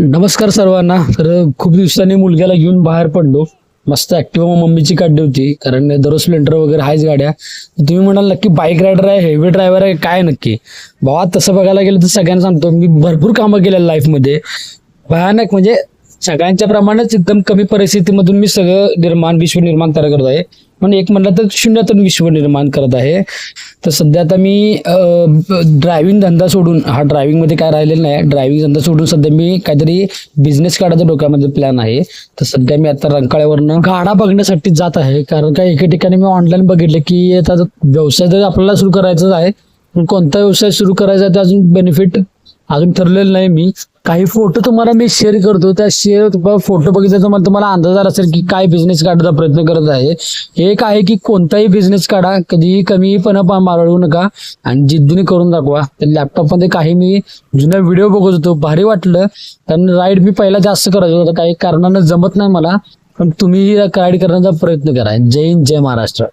नमस्कार सर्वांना. तर खूप दिवसांनी मुलग्याला घेऊन बाहेर पडलो. मस्त ऍक्टिव्हा मम्मीची काढली होती, कारण दररोज स्प्लेंडर वगैरे आहेच गाड्या. तुम्ही म्हणाल नक्की बाईक रायडर आहे, हेवी ड्रायव्हर आहे, काय नक्की? भावा तसं बघायला गेलं तर सगळ्यांना सांगतो, मी भरपूर कामं केलेल्या लाईफमध्ये. भयानक म्हणजे सगळ्यांच्या प्रमाणेच एकदम कमी परिस्थितीमधून मी सगळं विश्व निर्माण तयार करत आहे. पण एक म्हणलं तर शून्यातून विश्व निर्माण करत आहे. तर सध्या आता मी ड्रायव्हिंग धंदा सोडून, हा ड्रायव्हिंगमध्ये काय राहिलेलं नाही, ड्रायव्हिंग धंदा सोडून सध्या मी काहीतरी बिझनेस काढायचा डोक्यामध्ये प्लॅन आहे. तर सध्या मी आता रंकाळ्यावरनं गाडा बघण्यासाठी जात आहे, कारण का एके ठिकाणी मी ऑनलाईन बघितलं की आता व्यवसाय जर आपल्याला सुरू करायचाच आहे, पण कोणता व्यवसाय सुरू करायचा ते अजून बेनिफिट अजून ठरलेलं नाही. मी काही फोटो तुम्हाला मी शेअर करतो, त्या फोटो बघितल्याचा मला तुम्हाला अंदाज आला असेल की काय बिझनेस काढायचा प्रयत्न करत आहे. एक आहे की कोणताही बिझनेस काढा, कधीही कमीपणा मारळू नका आणि जिद्दीने करून दाखवा. तर लॅपटॉपमध्ये काही मी जुना व्हिडिओ बघत होतो, भारी वाटलं. कारण राईड मी पहिला जास्त करायचो होतं, काही कारणानं जमत नाही मला, पण तुम्ही राईड करण्याचा प्रयत्न करा. जय हिंद, जय महाराष्ट्र.